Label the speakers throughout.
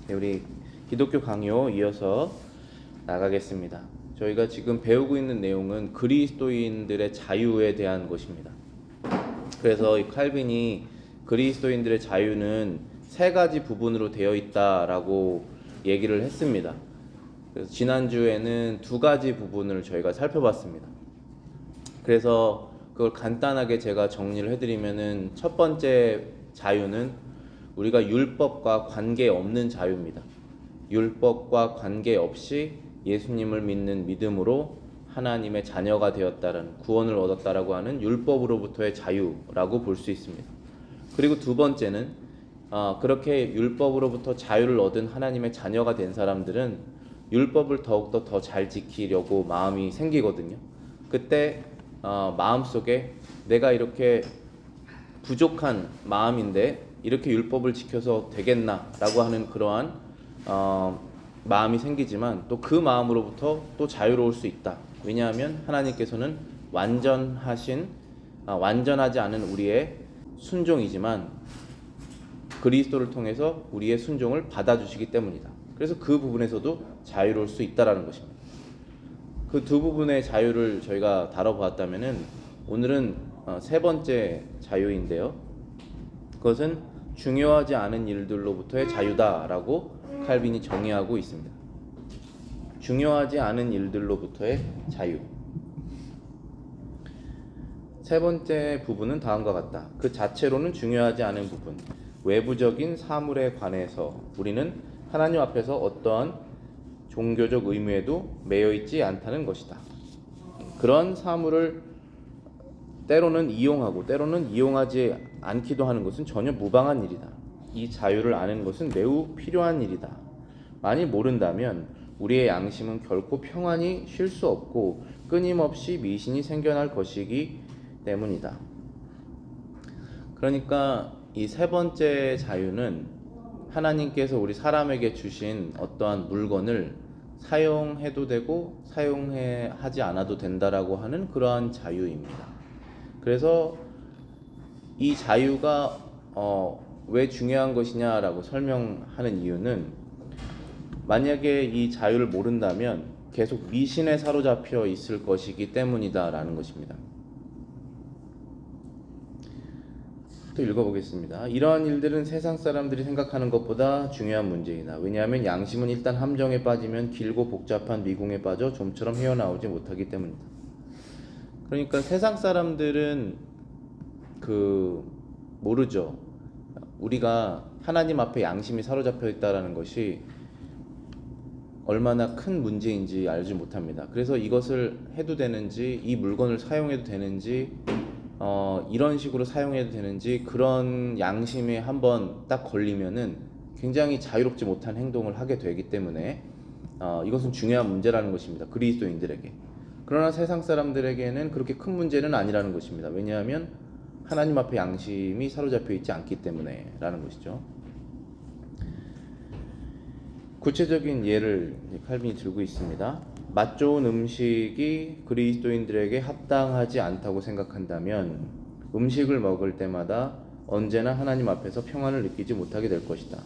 Speaker 1: 네, 우리 기독교 강요 이어서 나가겠습니다. 저희가 지금 배우고 있는 내용은 그리스도인들의 자유에 대한 것입니다. 그래서 이 칼빈이 그리스도인들의 자유는 세 가지 부분으로 되어 있다라고 얘기를 했습니다. 그래서 지난주에는 두 가지 부분을 저희가 살펴봤습니다. 그래서 그걸 간단하게 제가 정리를 해드리면은 첫 번째 자유는 우리가 율법과 관계없는 자유입니다. 율법과 관계없이 예수님을 믿는 믿음으로 하나님의 자녀가 되었다라는, 구원을 얻었다라고 하는 율법으로부터의 자유라고 볼 수 있습니다. 그리고 두 번째는 그렇게 율법으로부터 자유를 얻은 하나님의 자녀가 된 사람들은 율법을 더욱더 더 잘 지키려고 마음이 생기거든요. 그때 마음속에 내가 이렇게 부족한 마음인데 이렇게 율법을 지켜서 되겠나라고 하는 그러한 마음이 생기지만 또 그 마음으로부터 또 자유로울 수 있다. 왜냐하면 하나님께서는 완전하지 않은 우리의 순종이지만 그리스도를 통해서 우리의 순종을 받아주시기 때문이다. 그래서 그 부분에서도 자유로울 수 있다라는 것입니다. 그 두 부분의 자유를 저희가 다뤄보았다면은 오늘은 세 번째 자유인데요. 그것은 중요하지 않은 일들로부터의 자유다라고 칼빈이 정의하고 있습니다. 중요하지 않은 일들로부터의 자유. 세 번째 부분은 다음과 같다. 그 자체로는 중요하지 않은 부분, 외부적인 사물에 관해서 우리는 하나님 앞에서 어떠한 종교적 의무에도 매여 있지 않다는 것이다. 그런 사물을 때로는 이용하고 때로는 이용하지 않기도 하는 것은 전혀 무방한 일이다. 이 자유를 아는 것은 매우 필요한 일이다. 만일 모른다면 우리의 양심은 결코 평안히 쉴 수 없고 끊임없이 미신이 생겨날 것이기 때문이다. 그러니까 이 세 번째 자유는 하나님께서 우리 사람에게 주신 어떠한 물건을 사용해도 되고 사용하지 않아도 된다라고 하는 그러한 자유입니다. 그래서 이 자유가 왜 중요한 것이냐라고 설명하는 이유는 만약에 이 자유를 모른다면 계속 미신에 사로잡혀 있을 것이기 때문이다라는 것입니다. 또 읽어보겠습니다. 이러한 일들은 세상 사람들이 생각하는 것보다 중요한 문제이다. 왜냐하면 양심은 일단 함정에 빠지면 길고 복잡한 미궁에 빠져 좀처럼 헤어나오지 못하기 때문이다. 그러니까 세상 사람들은 모르죠. 우리가 하나님 앞에 양심이 사로잡혀 있다라는 것이 얼마나 큰 문제인지 알지 못합니다. 그래서 이것을 해도 되는지, 이 물건을 사용해도 되는지, 이런 식으로 사용해도 되는지, 그런 양심에 한번 딱 걸리면은 굉장히 자유롭지 못한 행동을 하게 되기 때문에 이것은 중요한 문제라는 것입니다. 그리스도인들에게. 그러나 세상 사람들에게는 그렇게 큰 문제는 아니라는 것입니다. 왜냐하면 하나님 앞에 양심이 사로잡혀 있지 않기 때문에 라는 것이죠. 구체적인 예를 칼빈이 들고 있습니다. 맛 좋은 음식이 그리스도인들에게 합당하지 않다고 생각한다면 음식을 먹을 때마다 언제나 하나님 앞에서 평안을 느끼지 못하게 될 것이다.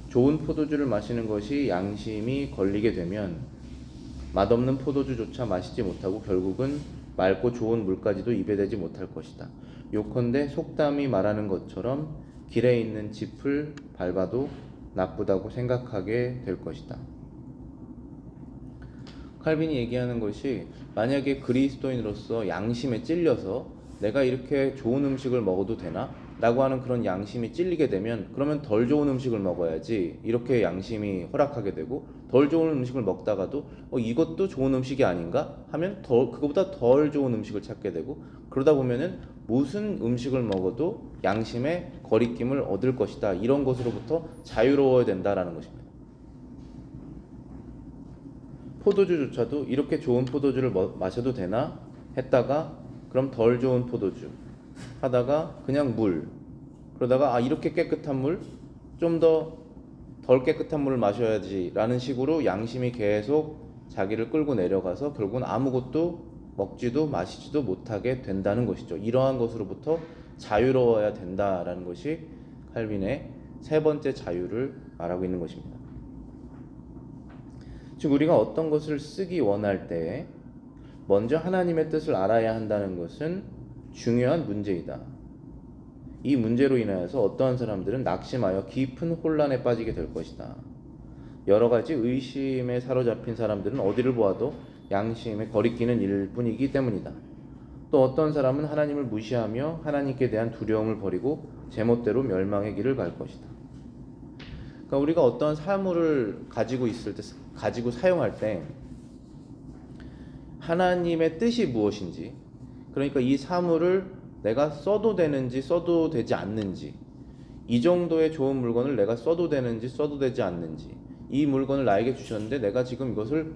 Speaker 1: 좋은 포도주를 마시는 것이 양심이 걸리게 되면 맛없는 포도주조차 마시지 못하고 결국은 맑고 좋은 물까지도 입에 대지 못할 것이다. 요컨대 속담이 말하는 것처럼 길에 있는 짚을 밟아도 나쁘다고 생각하게 될 것이다. 칼빈이 얘기하는 것이 만약에 그리스도인으로서 양심에 찔려서 내가 이렇게 좋은 음식을 먹어도 되나? 라고 하는 그런 양심이 찔리게 되면 그러면 덜 좋은 음식을 먹어야지 이렇게 양심이 허락하게 되고 덜 좋은 음식을 먹다가도 이것도 좋은 음식이 아닌가? 하면 그거보다 덜 좋은 음식을 찾게 되고 그러다 보면은 무슨 음식을 먹어도 양심의 거리낌을 얻을 것이다. 이런 것으로부터 자유로워야 된다라는 것입니다. 포도주조차도 이렇게 좋은 포도주를 마셔도 되나 했다가 그럼 덜 좋은 포도주 하다가 그냥 물, 그러다가 이렇게 깨끗한 물, 좀 더 덜 깨끗한 물을 마셔야지 라는 식으로 양심이 계속 자기를 끌고 내려가서 결국은 아무것도 먹지도 마시지도 못하게 된다는 것이죠. 이러한 것으로부터 자유로워야 된다라는 것이 칼빈의 세 번째 자유를 말하고 있는 것입니다. 즉 우리가 어떤 것을 쓰기 원할 때 먼저 하나님의 뜻을 알아야 한다는 것은 중요한 문제이다. 이 문제로 인하여서 어떠한 사람들은 낙심하여 깊은 혼란에 빠지게 될 것이다. 여러 가지 의심에 사로잡힌 사람들은 어디를 보아도 양심에 거리끼는 일 뿐이기 때문이다. 또 어떤 사람은 하나님을 무시하며 하나님께 대한 두려움을 버리고 제멋대로 멸망의 길을 갈 것이다. 그러니까 우리가 어떤 사물을 가지고 있을 때, 가지고 사용할 때 하나님의 뜻이 무엇인지, 그러니까 이 사물을 내가 써도 되는지 써도 되지 않는지, 이 정도의 좋은 물건을 내가 써도 되는지 써도 되지 않는지, 이 물건을 나에게 주셨는데 내가 지금 이것을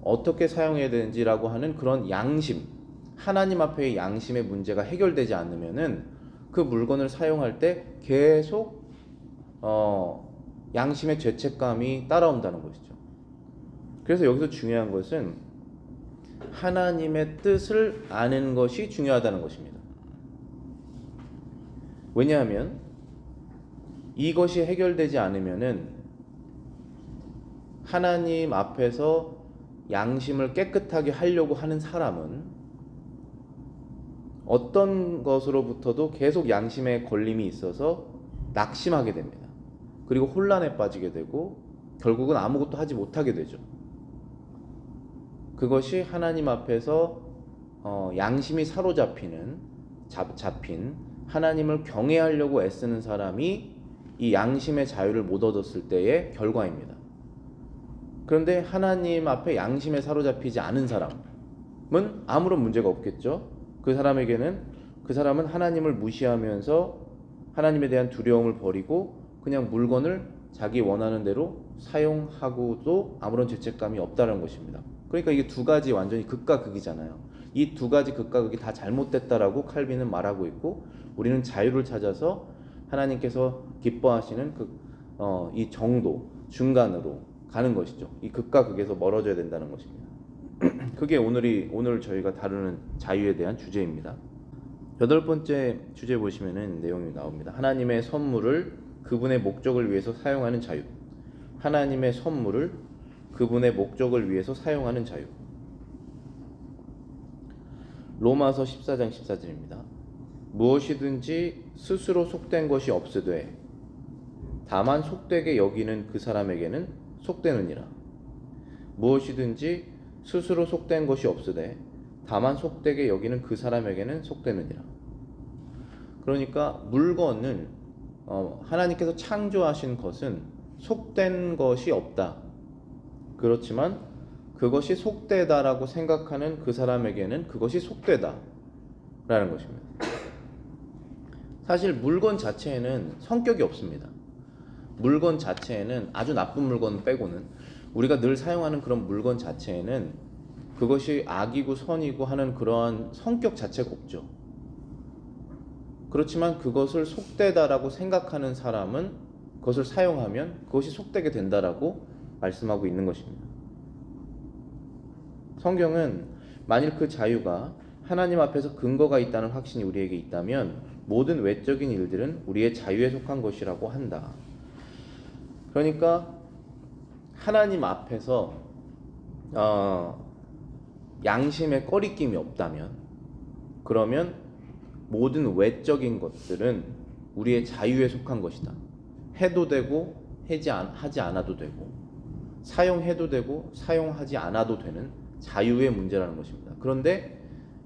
Speaker 1: 어떻게 사용해야 되는지라고 하는 그런 양심, 하나님 앞에의 양심의 문제가 해결되지 않으면은 그 물건을 사용할 때 계속 양심의 죄책감이 따라온다는 것이죠. 그래서 여기서 중요한 것은 하나님의 뜻을 아는 것이 중요하다는 것입니다. 왜냐하면 이것이 해결되지 않으면은 하나님 앞에서 양심을 깨끗하게 하려고 하는 사람은 어떤 것으로부터도 계속 양심에 걸림이 있어서 낙심하게 됩니다. 그리고 혼란에 빠지게 되고 결국은 아무것도 하지 못하게 되죠. 그것이 하나님 앞에서 양심이 사로잡힌 하나님을 경외하려고 애쓰는 사람이 이 양심의 자유를 못 얻었을 때의 결과입니다. 그런데 하나님 앞에 양심에 사로잡히지 않은 사람은 아무런 문제가 없겠죠. 그 사람은 하나님을 무시하면서 하나님에 대한 두려움을 버리고 그냥 물건을 자기 원하는 대로 사용하고도 아무런 죄책감이 없다는 것입니다. 그러니까 이게 두 가지 완전히 극과 극이잖아요. 이 두 가지 극과 극이 다 잘못됐다라고 칼빈은 말하고 있고, 우리는 자유를 찾아서 하나님께서 기뻐하시는 이 정도, 중간으로 가는 것이죠. 이 극과 극에서 멀어져야 된다는 것입니다. 그게 오늘 저희가 다루는 자유에 대한 주제입니다. 8번째 주제 보시면은 내용이 나옵니다. 하나님의 선물을 그분의 목적을 위해서 사용하는 자유. 하나님의 선물을 그분의 목적을 위해서 사용하는 자유. 로마서 14장 14절입니다. 무엇이든지 스스로 속된 것이 없으되 다만 속되게 여기는 그 사람에게는 속되느니라. 무엇이든지 스스로 속된 것이 없으되 다만 속되게 여기는 그 사람에게는 속되느니라. 그러니까 물건은 하나님께서 창조하신 것은 속된 것이 없다. 그렇지만 그것이 속되다라고 생각하는 그 사람에게는 그것이 속되다라는 것입니다. 사실 물건 자체에는 성격이 없습니다. 물건 자체에는, 아주 나쁜 물건 빼고는, 우리가 늘 사용하는 그런 물건 자체에는 그것이 악이고 선이고 하는 그러한 성격 자체가 없죠. 그렇지만 그것을 속되다라고 생각하는 사람은 그것을 사용하면 그것이 속되게 된다라고 말씀하고 있는 것입니다. 성경은 만일 그 자유가 하나님 앞에서 근거가 있다는 확신이 우리에게 있다면 모든 외적인 일들은 우리의 자유에 속한 것이라고 한다. 그러니까 하나님 앞에서 양심에 꺼리낌이 없다면, 그러면 모든 외적인 것들은 우리의 자유에 속한 것이다. 해도 되고 하지 않아도 되고, 사용해도 되고 사용하지 않아도 되는 자유의 문제라는 것입니다. 그런데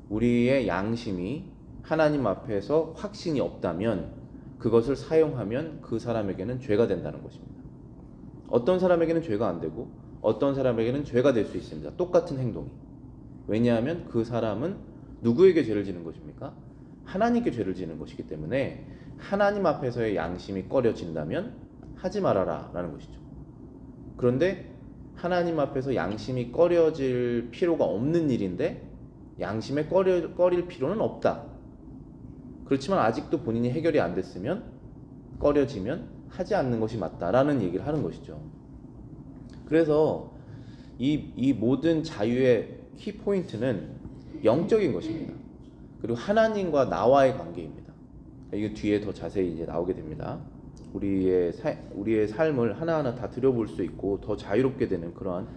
Speaker 1: 우리의 양심이 하나님 앞에서 확신이 없다면 그것을 사용하면 그 사람에게는 죄가 된다는 것입니다. 어떤 사람에게는 죄가 안 되고 어떤 사람에게는 죄가 될 수 있습니다. 똑같은 행동이. 왜냐하면 그 사람은 누구에게 죄를 지는 것입니까? 하나님께 죄를 지는 것이기 때문에 하나님 앞에서의 양심이 꺼려진다면 하지 말아라 라는 것이죠. 그런데 하나님 앞에서 양심이 꺼려질 필요가 없는 일인데 양심에 꺼릴 필요는 없다. 그렇지만 아직도 본인이 해결이 안 됐으면, 꺼려지면 하지 않는 것이 맞다라는 얘기를 하는 것이죠. 그래서 이 모든 자유의 키포인트는 영적인 것입니다. 그리고 하나님과 나와의 관계입니다. 이게 뒤에 더 자세히 이제 나오게 됩니다. 우리의 삶을 하나하나 다 들여볼 수 있고 더 자유롭게 되는 그러한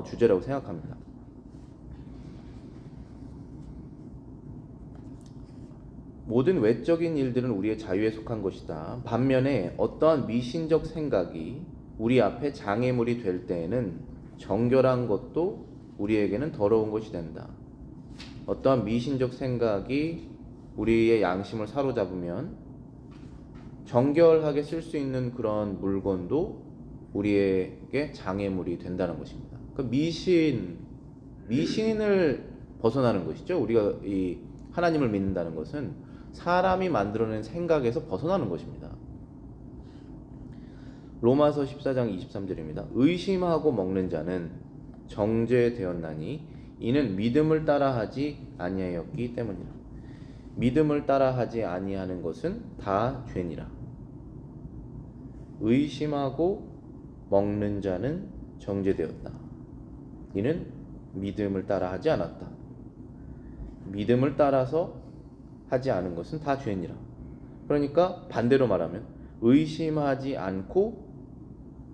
Speaker 1: 주제라고 생각합니다. 모든 외적인 일들은 우리의 자유에 속한 것이다. 반면에 어떠한 미신적 생각이 우리 앞에 장애물이 될 때에는 정결한 것도 우리에게는 더러운 것이 된다. 어떠한 미신적 생각이 우리의 양심을 사로잡으면 정결하게 쓸 수 있는 그런 물건도 우리에게 장애물이 된다는 것입니다. 그 미신을 벗어나는 것이죠. 우리가 이 하나님을 믿는다는 것은 사람이 만들어낸 생각에서 벗어나는 것입니다. 로마서 14장 23절입니다. 의심하고 먹는 자는 정죄되었나니 이는 믿음을 따라하지 아니하였기 때문이라. 믿음을 따라하지 아니하는 것은 다 죄니라. 의심하고 먹는 자는 정죄되었다. 이는 믿음을 따라하지 않았다. 믿음을 따라서 하지 않은 것은 다 죄니라. 그러니까 반대로 말하면 의심하지 않고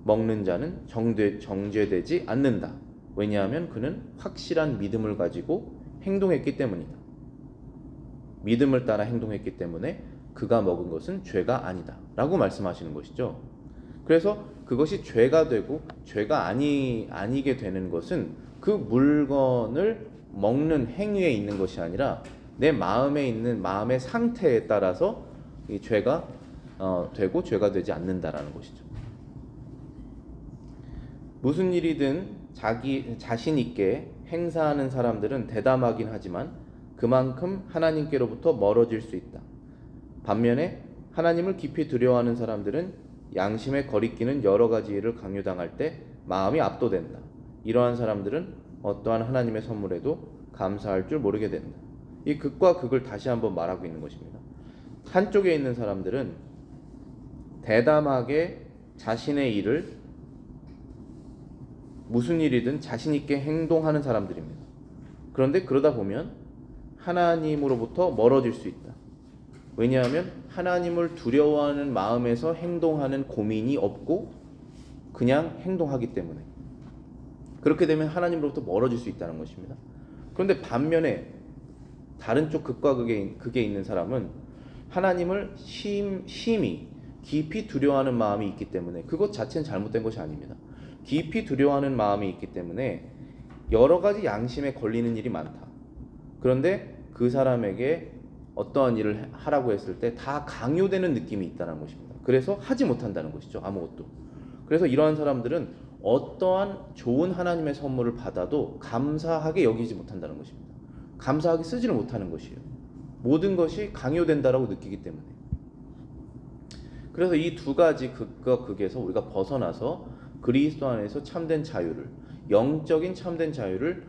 Speaker 1: 먹는 자는 정죄되지 않는다. 왜냐하면 그는 확실한 믿음을 가지고 행동했기 때문이다. 믿음을 따라 행동했기 때문에 그가 먹은 것은 죄가 아니다 라고 말씀하시는 것이죠. 그래서 그것이 죄가 되고 죄가 아니게 되는 것은 그 물건을 먹는 행위에 있는 것이 아니라 내 마음에 있는 마음의 상태에 따라서 이 죄가 되고 죄가 되지 않는다라는 것이죠. 무슨 일이든 자신 있게 행사하는 사람들은 대담하긴 하지만 그만큼 하나님께로부터 멀어질 수 있다. 반면에 하나님을 깊이 두려워하는 사람들은 양심의 거리끼는 여러 가지 일을 강요당할 때 마음이 압도된다. 이러한 사람들은 어떠한 하나님의 선물에도 감사할 줄 모르게 된다. 이 극과 극을 다시 한번 말하고 있는 것입니다. 한쪽에 있는 사람들은 대담하게 자신의 일을 무슨 일이든 자신 있게 행동하는 사람들입니다. 그런데 그러다 보면 하나님으로부터 멀어질 수 있다. 왜냐하면 하나님을 두려워하는 마음에서 행동하는 고민이 없고 그냥 행동하기 때문에. 그렇게 되면 하나님으로부터 멀어질 수 있다는 것입니다. 그런데 반면에 다른 쪽 극과 극에 있는 사람은 하나님을 심히 깊이 두려워하는 마음이 있기 때문에 그것 자체는 잘못된 것이 아닙니다. 깊이 두려워하는 마음이 있기 때문에 여러 가지 양심에 걸리는 일이 많다. 그런데 그 사람에게 어떠한 일을 하라고 했을 때 다 강요되는 느낌이 있다는 것입니다. 그래서 하지 못한다는 것이죠. 아무것도. 그래서 이러한 사람들은 어떠한 좋은 하나님의 선물을 받아도 감사하게 여기지 못한다는 것입니다. 감사하게 쓰지를 못하는 것이에요. 모든 것이 강요된다라고 느끼기 때문에. 그래서 이 두 가지 극과 극에서 우리가 벗어나서 그리스도 안에서 참된 자유를, 영적인 참된 자유를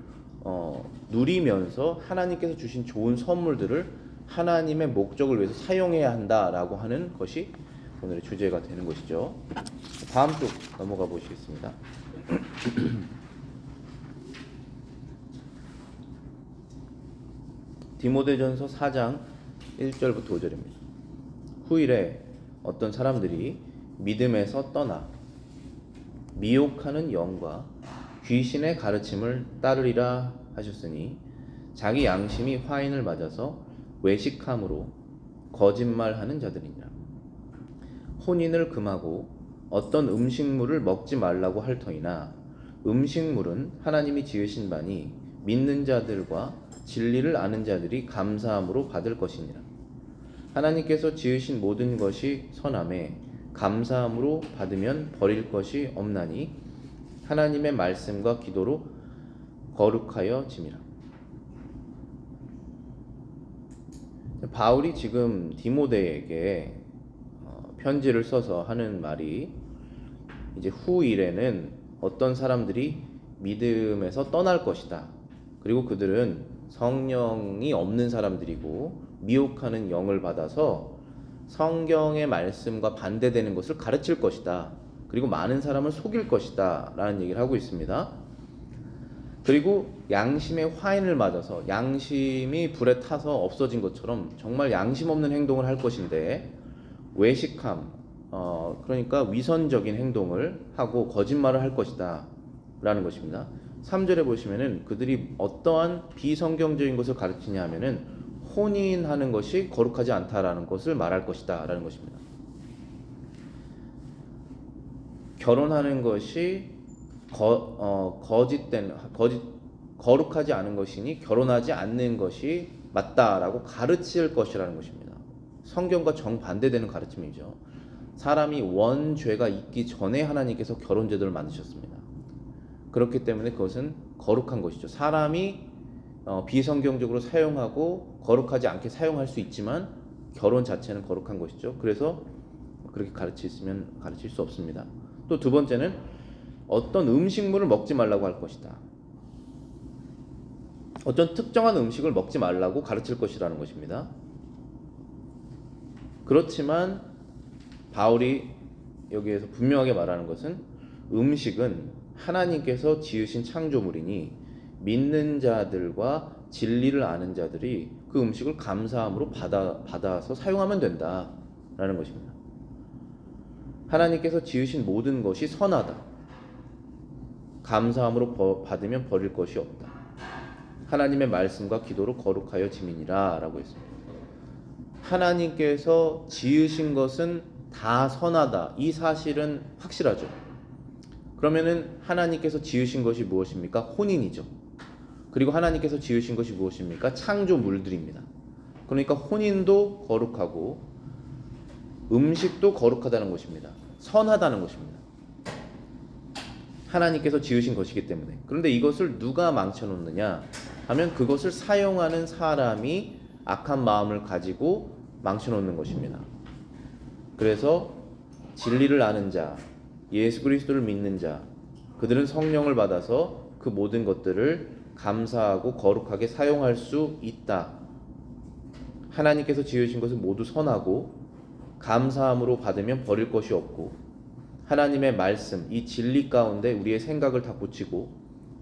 Speaker 1: 누리면서 하나님께서 주신 좋은 선물들을 하나님의 목적을 위해서 사용해야 한다라고 하는 것이 오늘의 주제가 되는 것이죠. 다음 쪽 넘어가 보시겠습니다. 디모데전서 4장 1절부터 5절입니다. 후일에 어떤 사람들이 믿음에서 떠나 미혹하는 영과 귀신의 가르침을 따르리라 하셨으니 자기 양심이 화인을 맞아서 외식함으로 거짓말하는 자들이니라. 혼인을 금하고 어떤 음식물을 먹지 말라고 할 터이나 음식물은 하나님이 지으신 바니 믿는 자들과 진리를 아는 자들이 감사함으로 받을 것이니라. 하나님께서 지으신 모든 것이 선함에 감사함으로 받으면 버릴 것이 없나니 하나님의 말씀과 기도로 거룩하여 짐이라. 바울이 지금 디모데에게 편지를 써서 하는 말이 이제 후일에는 어떤 사람들이 믿음에서 떠날 것이다. 그리고 그들은 성령이 없는 사람들이고 미혹하는 영을 받아서 성경의 말씀과 반대되는 것을 가르칠 것이다. 그리고 많은 사람을 속일 것이다 라는 얘기를 하고 있습니다. 그리고 양심의 화인을 맞아서 양심이 불에 타서 없어진 것처럼 정말 양심 없는 행동을 할 것인데 외식함, 그러니까 위선적인 행동을 하고 거짓말을 할 것이다 라는 것입니다. 3절에 보시면은 그들이 어떠한 비성경적인 것을 가르치냐 하면은 혼인하는 것이 거룩하지 않다라는 것을 말할 것이다 라는 것입니다. 결혼하는 것이 거룩하지 않은 것이니 결혼하지 않는 것이 맞다라고 가르칠 것이라는 것입니다. 성경과 정반대되는 가르침이죠. 사람이 원죄가 있기 전에 하나님께서 결혼 제도를 만드셨습니다. 그렇기 때문에 그것은 거룩한 것이죠. 사람이 비성경적으로 사용하고 거룩하지 않게 사용할 수 있지만 결혼 자체는 거룩한 것이죠. 그래서 그렇게 가르칠 수 없습니다. 또 두 번째는 어떤 음식물을 먹지 말라고 할 것이다. 어떤 특정한 음식을 먹지 말라고 가르칠 것이라는 것입니다. 그렇지만 바울이 여기에서 분명하게 말하는 것은 음식은 하나님께서 지으신 창조물이니 믿는 자들과 진리를 아는 자들이 그 음식을 감사함으로 받아서 사용하면 된다라는 것입니다. 하나님께서 지으신 모든 것이 선하다. 감사함으로 받으면 버릴 것이 없다. 하나님의 말씀과 기도로 거룩하여 지민이라 라고 했습니다. 하나님께서 지으신 것은 다 선하다. 이 사실은 확실하죠. 그러면은 하나님께서 지으신 것이 무엇입니까? 혼인이죠. 그리고 하나님께서 지으신 것이 무엇입니까? 창조물들입니다. 그러니까 혼인도 거룩하고 음식도 거룩하다는 것입니다. 선하다는 것입니다. 하나님께서 지으신 것이기 때문에. 그런데 이것을 누가 망쳐놓느냐 하면 그것을 사용하는 사람이 악한 마음을 가지고 망쳐놓는 것입니다. 그래서 진리를 아는 자, 예수 그리스도를 믿는 자, 그들은 성령을 받아서 그 모든 것들을 감사하고 거룩하게 사용할 수 있다. 하나님께서 지으신 것은 모두 선하고 감사함으로 받으면 버릴 것이 없고 하나님의 말씀, 이 진리 가운데 우리의 생각을 다 붙이고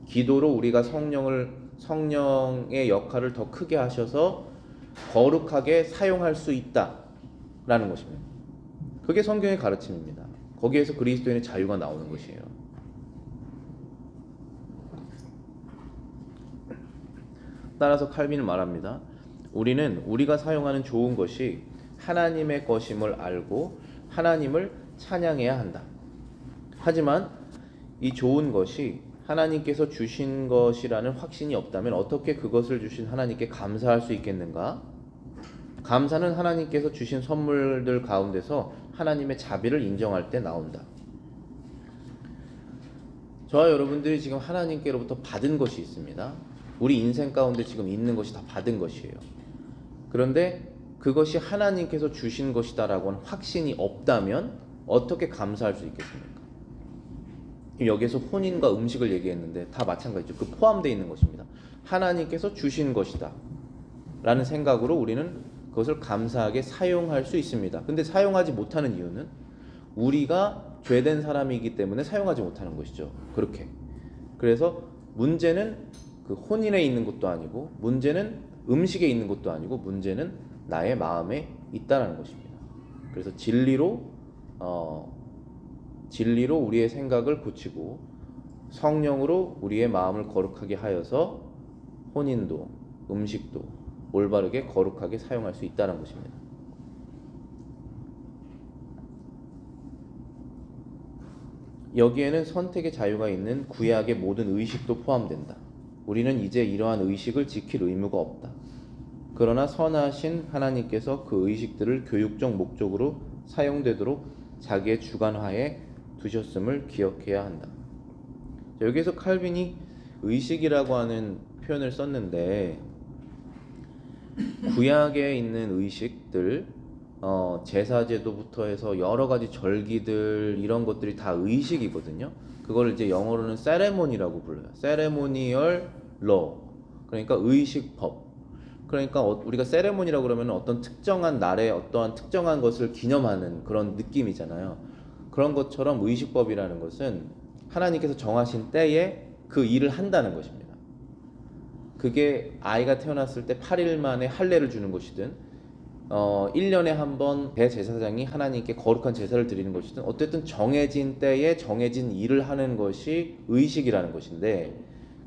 Speaker 1: 기도로 우리가 성령의 역할을 더 크게 하셔서 거룩하게 사용할 수 있다라는 것입니다. 그게 성경의 가르침입니다. 거기에서 그리스도인의 자유가 나오는 것이에요. 따라서 칼빈은 말합니다. 우리는 우리가 사용하는 좋은 것이 하나님의 것임을 알고 하나님을 찬양해야 한다. 하지만 이 좋은 것이 하나님께서 주신 것이라는 확신이 없다면 어떻게 그것을 주신 하나님께 감사할 수 있겠는가? 감사는 하나님께서 주신 선물들 가운데서 하나님의 자비를 인정할 때 나온다. 저와 여러분들이 지금 하나님께로부터 받은 것이 있습니다. 우리 인생 가운데 지금 있는 것이 다 받은 것이에요. 그런데 그것이 하나님께서 주신 것이다라고는 확신이 없다면 어떻게 감사할 수 있겠습니까? 여기에서 혼인과 음식을 얘기했는데 다 마찬가지죠. 그 포함되어 있는 것입니다. 하나님께서 주신 것이다 라는 생각으로 우리는 그것을 감사하게 사용할 수 있습니다. 근데 사용하지 못하는 이유는 우리가 죄된 사람이기 때문에 사용하지 못하는 것이죠. 그렇게. 그래서 문제는 그 혼인에 있는 것도 아니고 문제는 음식에 있는 것도 아니고 문제는 나의 마음에 있다라는 것입니다. 그래서 진리로 우리의 생각을 고치고 성령으로 우리의 마음을 거룩하게 하여서 혼인도 음식도 올바르게 거룩하게 사용할 수 있다는 것입니다. 여기에는 선택의 자유가 있는 구약의 모든 의식도 포함된다. 우리는 이제 이러한 의식을 지킬 의무가 없다. 그러나 선하신 하나님께서 그 의식들을 교육적 목적으로 사용되도록 자기의 주관하에 두셨음을 기억해야 한다. 여기서 칼빈이 의식이라고 하는 표현을 썼는데 구약에 있는 의식들, 제사제도부터 해서 여러 가지 절기들 이런 것들이 다 의식이거든요. 그걸 이제 영어로는 세레모니라고 불러요. 세레모니얼 러, 그러니까 의식법. 그러니까 우리가 세레모니라고 그러면 어떤 특정한 날에 어떠한 특정한 것을 기념하는 그런 느낌이잖아요. 그런 것처럼 의식법이라는 것은 하나님께서 정하신 때에 그 일을 한다는 것입니다. 그게 아이가 태어났을 때 8일 만에 할례를 주는 것이든 1년에 한 번 대제사장이 하나님께 거룩한 제사를 드리는 것이든 어쨌든 정해진 때에 정해진 일을 하는 것이 의식이라는 것인데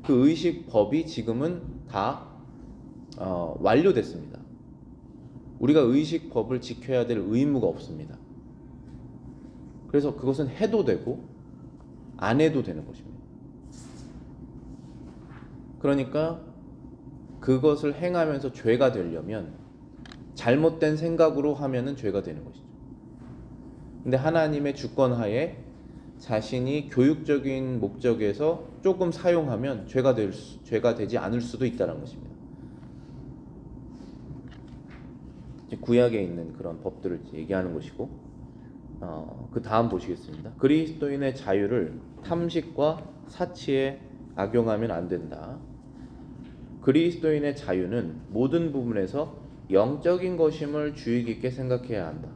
Speaker 1: 그 의식법이 지금은 다 완료됐습니다. 우리가 의식법을 지켜야 될 의무가 없습니다. 그래서 그것은 해도 되고 안 해도 되는 것입니다. 그러니까 그것을 행하면서 죄가 되려면 잘못된 생각으로 하면은 죄가 되는 것이죠. 근데 하나님의 주권하에 자신이 교육적인 목적에서 조금 사용하면 죄가 되지 않을 수도 있다는 것입니다. 구약에 있는 그런 법들을 얘기하는 것이고, 그 다음 보시겠습니다. 그리스도인의 자유를 탐식과 사치에 악용하면 안 된다. 그리스도인의 자유는 모든 부분에서 영적인 것임을 주의 깊게 생각해야 한다.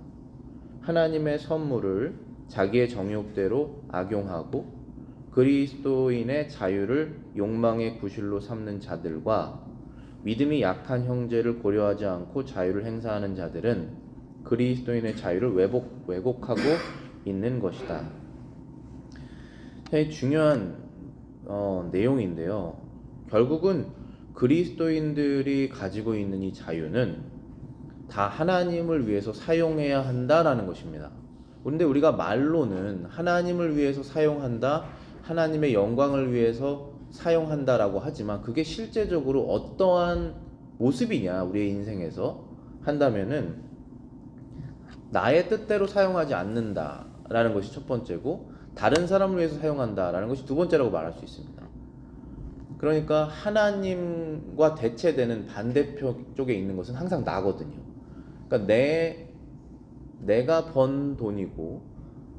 Speaker 1: 하나님의 선물을 자기의 정욕대로 악용하고 그리스도인의 자유를 욕망의 구실로 삼는 자들과 믿음이 약한 형제를 고려하지 않고 자유를 행사하는 자들은 그리스도인의 자유를 왜곡하고 있는 것이다. 중요한 내용인데요. 결국은 그리스도인들이 가지고 있는 이 자유는 다 하나님을 위해서 사용해야 한다라는 것입니다. 그런데 우리가 말로는 하나님을 위해서 사용한다, 하나님의 영광을 위해서 사용한다라고 하지만 그게 실제적으로 어떠한 모습이냐 우리의 인생에서 한다면은 나의 뜻대로 사용하지 않는다라는 것이 첫 번째고 다른 사람을 위해서 사용한다라는 것이 두 번째라고 말할 수 있습니다. 그러니까 하나님과 대체되는 반대표 쪽에 있는 것은 항상 나거든요. 그러니까 내가 번 돈이고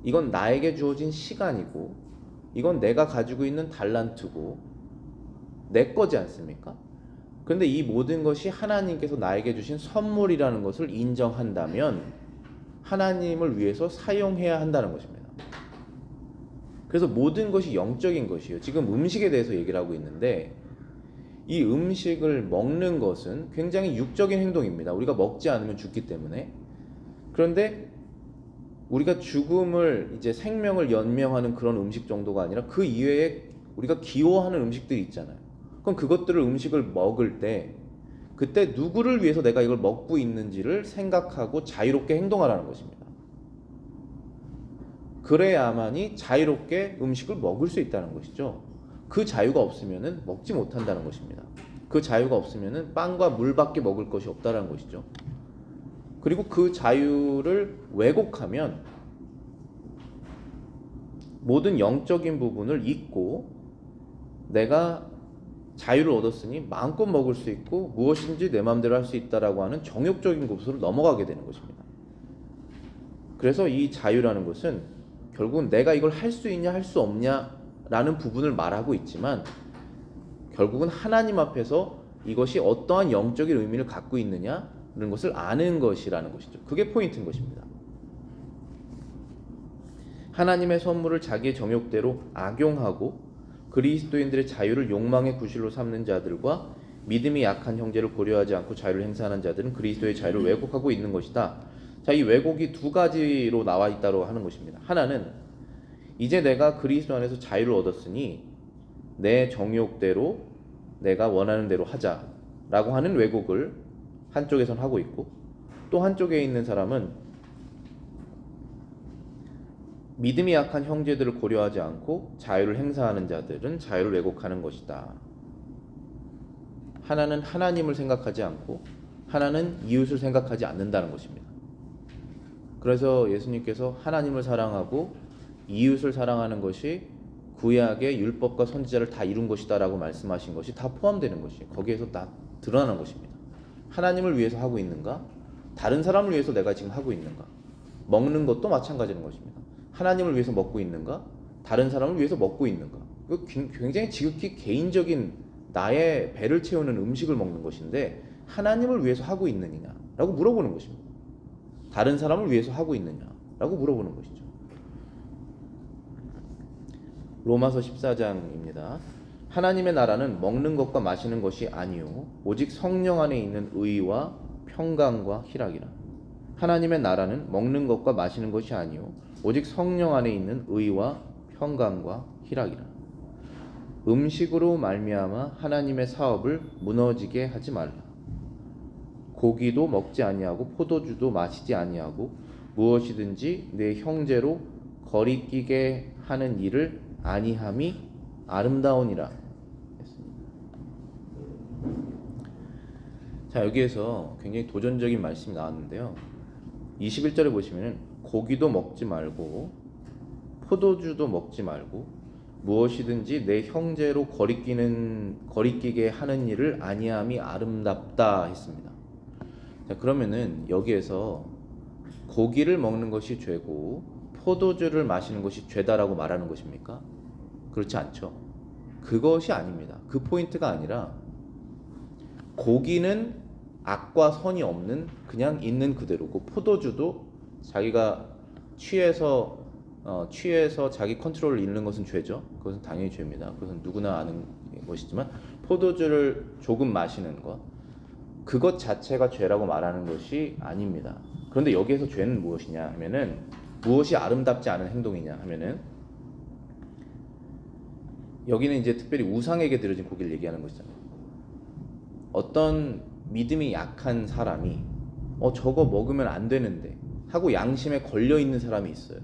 Speaker 1: 이건 나에게 주어진 시간이고 이건 내가 가지고 있는 달란트고 내 거지 않습니까? 그런데 이 모든 것이 하나님께서 나에게 주신 선물이라는 것을 인정한다면 하나님을 위해서 사용해야 한다는 것입니다. 그래서 모든 것이 영적인 것이에요. 지금 음식에 대해서 얘기를 하고 있는데 이 음식을 먹는 것은 굉장히 육적인 행동입니다. 우리가 먹지 않으면 죽기 때문에. 그런데 우리가 죽음을 이제 생명을 연명하는 그런 음식 정도가 아니라 그 이외에 우리가 기호하는 음식들이 있잖아요. 그럼 그것들을 음식을 먹을 때 그때 누구를 위해서 내가 이걸 먹고 있는지를 생각하고 자유롭게 행동하라는 것입니다. 그래야만이 자유롭게 음식을 먹을 수 있다는 것이죠. 그 자유가 없으면은 먹지 못한다는 것입니다. 그 자유가 없으면은 빵과 물밖에 먹을 것이 없다는 것이죠. 그리고 그 자유를 왜곡하면 모든 영적인 부분을 잊고 내가 자유를 얻었으니 마음껏 먹을 수 있고 무엇인지 내 마음대로 할 수 있다라고 하는 정욕적인 곳으로 넘어가게 되는 것입니다. 그래서 이 자유라는 것은 결국은 내가 이걸 할 수 있냐 할 수 없냐라는 부분을 말하고 있지만 결국은 하나님 앞에서 이것이 어떠한 영적인 의미를 갖고 있느냐는 것을 아는 것이라는 것이죠. 그게 포인트인 것입니다. 하나님의 선물을 자기의 정욕대로 악용하고 그리스도인들의 자유를 욕망의 구실로 삼는 자들과 믿음이 약한 형제를 고려하지 않고 자유를 행사하는 자들은 그리스도의 자유를 왜곡하고 있는 것이다. 자, 이 왜곡이 두 가지로 나와 있다고 하는 것입니다. 하나는 이제 내가 그리스도 안에서 자유를 얻었으니 내 정욕대로 내가 원하는 대로 하자라고 하는 왜곡을 한쪽에선 하고 있고 또 한쪽에 있는 사람은 믿음이 약한 형제들을 고려하지 않고 자유를 행사하는 자들은 자유를 왜곡하는 것이다. 하나는 하나님을 생각하지 않고 하나는 이웃을 생각하지 않는다는 것입니다. 그래서 예수님께서 하나님을 사랑하고 이웃을 사랑하는 것이 구약의 율법과 선지자를 다 이룬 것이다 라고 말씀하신 것이 다 포함되는 것이에요. 거기에서 다 드러나는 것입니다. 하나님을 위해서 하고 있는가? 다른 사람을 위해서 내가 지금 하고 있는가? 먹는 것도 마찬가지인 것입니다. 하나님을 위해서 먹고 있는가? 다른 사람을 위해서 먹고 있는가? 굉장히 지극히 개인적인 나의 배를 채우는 음식을 먹는 것인데 하나님을 위해서 하고 있느냐라고 물어보는 것입니다. 다른 사람을 위해서 하고 있느냐라고 물어보는 것이죠. 로마서 14장입니다. 하나님의 나라는 먹는 것과 마시는 것이 아니요 오직 성령 안에 있는 의와 평강과 희락이라. 하나님의 나라는 먹는 것과 마시는 것이 아니요 오직 성령 안에 있는 의와 평강과 희락이라. 음식으로 말미암아 하나님의 사업을 무너지게 하지 말라. 고기도 먹지 아니하고 포도주도 마시지 아니하고 무엇이든지 내 형제로 거리끼게 하는 일을 아니함이 아름다우니라. 자, 여기에서 굉장히 도전적인 말씀이 나왔는데요. 21절에 보시면은 고기도 먹지 말고 포도주도 먹지 말고 무엇이든지 내 형제로 거리끼게 하는 일을 아니함이 아름답다 했습니다. 자, 그러면은 여기에서 고기를 먹는 것이 죄고 포도주를 마시는 것이 죄다라고 말하는 것입니까? 그렇지 않죠. 그것이 아닙니다. 그 포인트가 아니라 고기는 악과 선이 없는 그냥 있는 그대로고 포도주도 자기가 취해서 자기 컨트롤을 잃는 것은 죄죠. 그것은 당연히 죄입니다. 그것은 누구나 아는 것이지만 포도주를 조금 마시는 것 그것 자체가 죄라고 말하는 것이 아닙니다. 그런데 여기에서 죄는 무엇이냐 하면은 무엇이 아름답지 않은 행동이냐 하면은 여기는 이제 특별히 우상에게 드려진 고기를 얘기하는 것이잖아요. 어떤 믿음이 약한 사람이 저거 먹으면 안 되는데 하고 양심에 걸려 있는 사람이 있어요.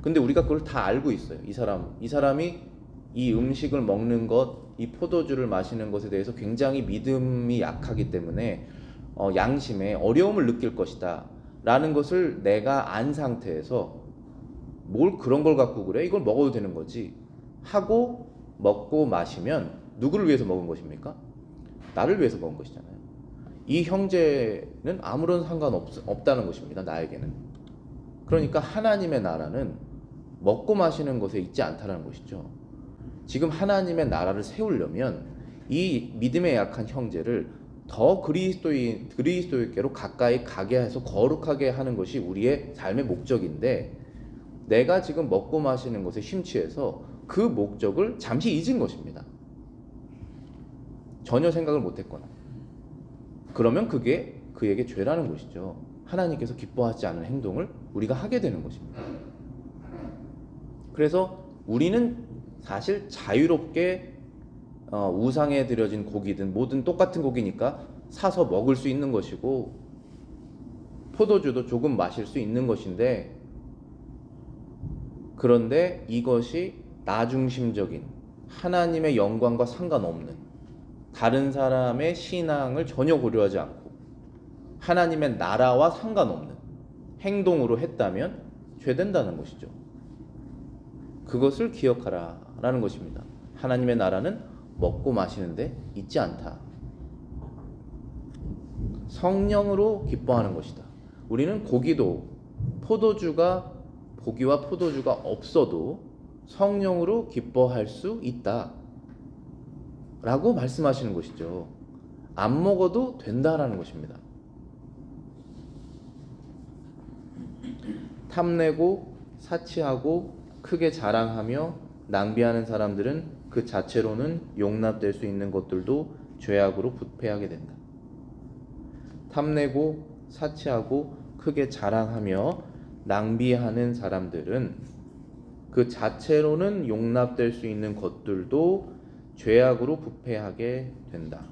Speaker 1: 근데 우리가 그걸 다 알고 있어요. 이 사람이 이 음식을 먹는 것, 이 포도주를 마시는 것에 대해서 굉장히 믿음이 약하기 때문에 양심에 어려움을 느낄 것이다 라는 것을 내가 안 상태에서 뭘 그런 걸 갖고 그래? 이걸 먹어도 되는 거지 하고 먹고 마시면 누구를 위해서 먹은 것입니까? 나를 위해서 먹은 것이잖아요. 이 형제는 아무런 상관없다는 것입니다. 나에게는. 그러니까 하나님의 나라는 먹고 마시는 것에 있지 않다는 것이죠. 지금 하나님의 나라를 세우려면 이 믿음에 약한 형제를 더 그리스도께로 가까이 가게 해서 거룩하게 하는 것이 우리의 삶의 목적인데 내가 지금 먹고 마시는 것에 심취해서 그 목적을 잠시 잊은 것입니다. 전혀 생각을 못했거나 그러면 그게 그에게 죄라는 것이죠. 하나님께서 기뻐하지 않는 행동을 우리가 하게 되는 것입니다. 그래서 우리는 사실 자유롭게 우상에 드려진 고기든 뭐든 똑같은 고기니까 사서 먹을 수 있는 것이고 포도주도 조금 마실 수 있는 것인데 그런데 이것이 나중심적인 하나님의 영광과 상관없는 다른 사람의 신앙을 전혀 고려하지 않고 하나님의 나라와 상관없는 행동으로 했다면 죄된다는 것이죠. 그것을 기억하라라는 것입니다. 하나님의 나라는 먹고 마시는데 있지 않다. 성령으로 기뻐하는 것이다. 우리는 고기와 포도주가 없어도 성령으로 기뻐할 수 있다 라고 말씀하시는 것이죠. 안 먹어도 된다라는 것입니다. 탐내고 사치하고 크게 자랑하며 낭비하는 사람들은 그 자체로는 용납될 수 있는 것들도 죄악으로 부패하게 된다. 탐내고 사치하고 크게 자랑하며 낭비하는 사람들은 그 자체로는 용납될 수 있는 것들도 죄악으로 부패하게 된다.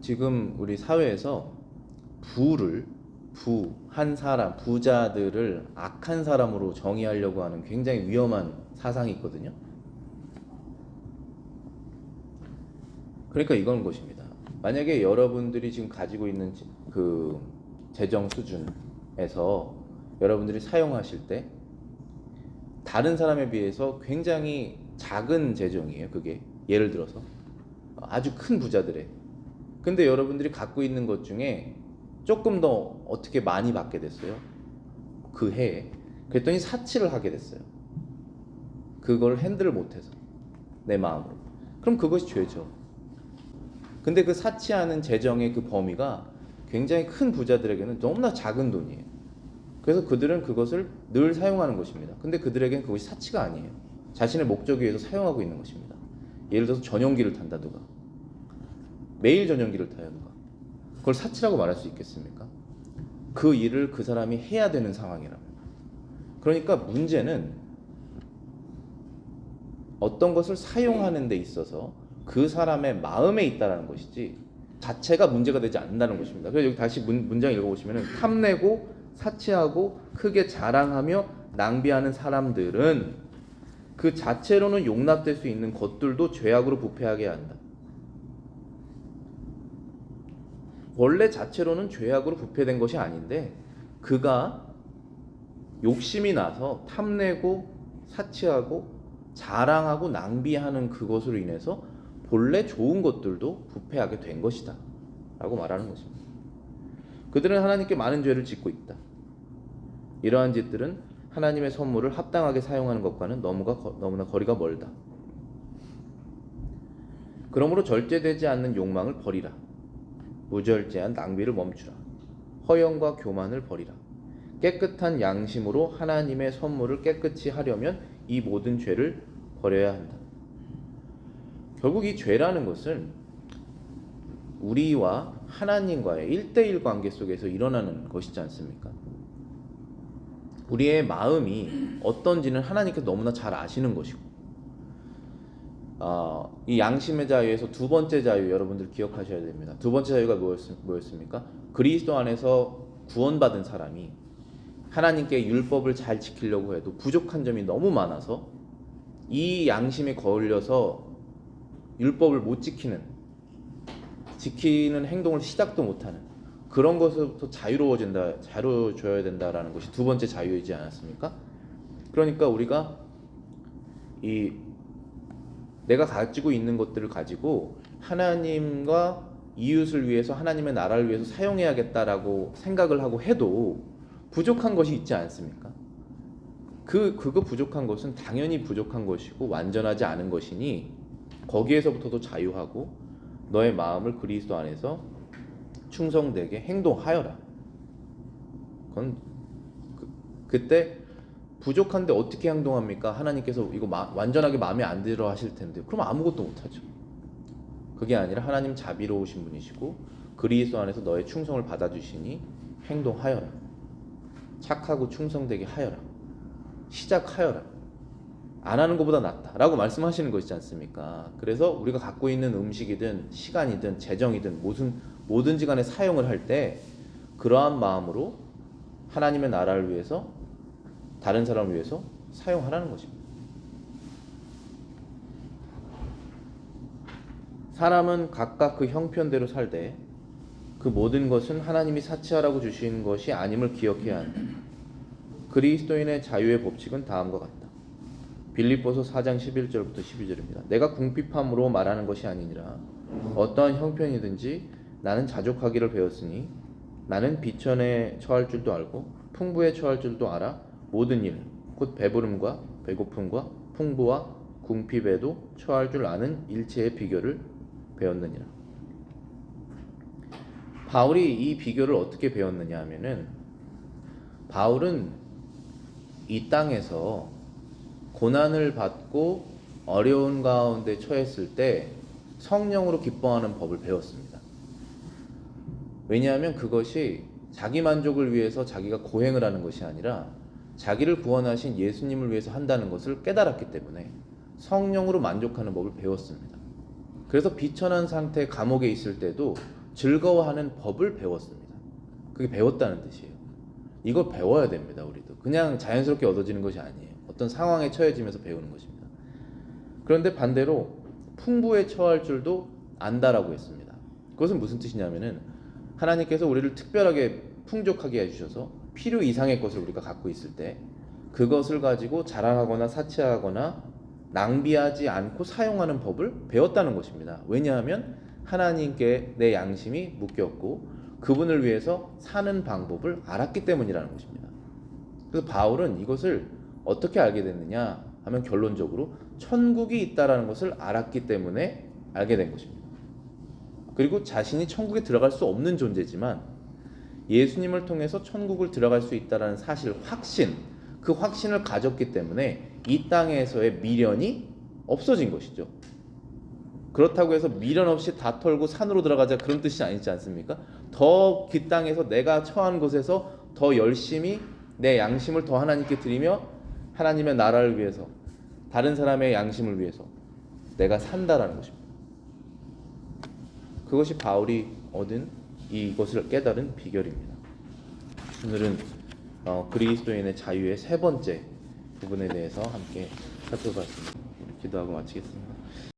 Speaker 1: 지금 우리 사회에서 한 사람, 부자들을 악한 사람으로 정의하려고 하는 굉장히 위험한 사상이 있거든요. 그러니까 이건 것입니다. 만약에 여러분들이 지금 가지고 있는 그 재정 수준에서 여러분들이 사용하실 때 다른 사람에 비해서 굉장히 작은 재정이에요. 그게 예를 들어서 아주 큰 부자들의 근데 여러분들이 갖고 있는 것 중에 조금 더 어떻게 많이 받게 됐어요. 그 해에. 그랬더니 사치를 하게 됐어요. 그걸 핸들을 못해서 내 마음으로. 그럼 그것이 죄죠. 근데 그 사치하는 재정의 그 범위가 굉장히 큰 부자들에게는 너무나 작은 돈이에요. 그래서 그들은 그것을 늘 사용하는 것입니다. 근데 그들에게는 그것이 사치가 아니에요. 자신의 목적에 의해서 사용하고 있는 것입니다. 예를 들어서 전용기를 탄다든가 매일 전용기를 타야든가 그걸 사치라고 말할 수 있겠습니까? 그 일을 그 사람이 해야 되는 상황이라면. 그러니까 문제는 어떤 것을 사용하는 데 있어서 그 사람의 마음에 있다라는 것이지 자체가 문제가 되지 않는다는 것입니다. 그래서 여기 다시 문장 읽어보시면 탐내고 사치하고 크게 자랑하며 낭비하는 사람들은 그 자체로는 용납될 수 있는 것들도 죄악으로 부패하게 한다. 원래 자체로는 죄악으로 부패된 것이 아닌데 그가 욕심이 나서 탐내고 사치하고 자랑하고 낭비하는 그것으로 인해서 본래 좋은 것들도 부패하게 된 것이다 라고 말하는 것입니다. 그들은 하나님께 많은 죄를 짓고 있다. 이러한 짓들은 하나님의 선물을 합당하게 사용하는 것과는 너무나 거리가 멀다. 그러므로 절제되지 않는 욕망을 버리라. 무절제한 낭비를 멈추라. 허영과 교만을 버리라. 깨끗한 양심으로 하나님의 선물을 깨끗이 하려면 이 모든 죄를 버려야 한다. 결국 이 죄라는 것은 우리와 하나님과의 1대1 관계 속에서 일어나는 것이지 않습니까? 우리의 마음이 어떤지는 하나님께서 너무나 잘 아시는 것이고 이 양심의 자유에서 두 번째 자유 여러분들 기억하셔야 됩니다. 두 번째 자유가 뭐였습니까? 그리스도 안에서 구원받은 사람이 하나님께 율법을 잘 지키려고 해도 부족한 점이 너무 많아서 이 양심에 거울려서 율법을 못 지키는 행동을 시작도 못하는 그런 것부터 자유로워져야 된다라는 것이 두 번째 자유이지 않았습니까? 그러니까 우리가 내가 가지고 있는 것들을 가지고 하나님과 이웃을 위해서 하나님의 나라를 위해서 사용해야겠다라고 생각을 하고 해도 부족한 것이 있지 않습니까? 그거 부족한 것은 당연히 부족한 것이고 완전하지 않은 것이니 거기에서부터도 자유하고 너의 마음을 그리스도 안에서 충성되게 행동하여라. 그건 그때 부족한데 어떻게 행동합니까? 하나님께서 이거 완전하게 마음에 안 들어 하실 텐데 그럼 아무것도 못하죠. 그게 아니라 하나님 자비로우신 분이시고 그리스도 안에서 너의 충성을 받아주시니 행동하여라. 착하고 충성되게 하여라. 시작하여라. 안 하는 것보다 낫다라고 말씀하시는 것이지 않습니까? 그래서 우리가 갖고 있는 음식이든 시간이든 재정이든 뭐든지 간에 사용을 할 때 그러한 마음으로 하나님의 나라를 위해서 다른 사람을 위해서 사용하라는 것입니다. 사람은 각각 그 형편대로 살되 그 모든 것은 하나님이 사치하라고 주신 것이 아님을 기억해야 한다. 그리스도인의 자유의 법칙은 다음과 같다. 빌립보서 4장 11절부터 12절입니다. 내가 궁핍함으로 말하는 것이 아니니라. 어떠한 형편이든지 나는 자족하기를 배웠으니 나는 비천에 처할 줄도 알고 풍부에 처할 줄도 알아. 모든 일, 곧 배부름과 배고픔과 풍부와 궁핍에도 처할 줄 아는 일체의 비결을 배웠느니라. 바울이 이 비결을 어떻게 배웠느냐 하면은 바울은 이 땅에서 고난을 받고 어려운 가운데 처했을 때 성령으로 기뻐하는 법을 배웠습니다. 왜냐하면 그것이 자기 만족을 위해서 자기가 고행을 하는 것이 아니라 자기를 구원하신 예수님을 위해서 한다는 것을 깨달았기 때문에 성령으로 만족하는 법을 배웠습니다. 그래서 비천한 상태 감옥에 있을 때도 즐거워하는 법을 배웠습니다. 그게 배웠다는 뜻이에요. 이걸 배워야 됩니다. 우리도 그냥 자연스럽게 얻어지는 것이 아니에요. 어떤 상황에 처해지면서 배우는 것입니다. 그런데 반대로 풍부에 처할 줄도 안다라고 했습니다. 그것은 무슨 뜻이냐면은 하나님께서 우리를 특별하게 풍족하게 해주셔서 필요 이상의 것을 우리가 갖고 있을 때 그것을 가지고 자랑하거나 사치하거나 낭비하지 않고 사용하는 법을 배웠다는 것입니다. 왜냐하면 하나님께 내 양심이 묶였고 그분을 위해서 사는 방법을 알았기 때문이라는 것입니다. 그래서 바울은 이것을 어떻게 알게 됐느냐 하면 결론적으로 천국이 있다는 것을 알았기 때문에 알게 된 것입니다. 그리고 자신이 천국에 들어갈 수 없는 존재지만 예수님을 통해서 천국을 들어갈 수 있다는 사실, 확신, 그 확신을 가졌기 때문에 이 땅에서의 미련이 없어진 것이죠. 그렇다고 해서 미련 없이 다 털고 산으로 들어가자 그런 뜻이 아니지 않습니까? 더 그 땅에서 내가 처한 곳에서 더 열심히 내 양심을 더 하나님께 드리며 하나님의 나라를 위해서 다른 사람의 양심을 위해서 내가 산다라는 것입니다. 그것이 바울이 얻은 이것을 깨달은 비결입니다. 오늘은 그리스도인의 자유의 세 번째 부분에 대해서 함께 살펴봤습니다. 기도하고 마치겠습니다.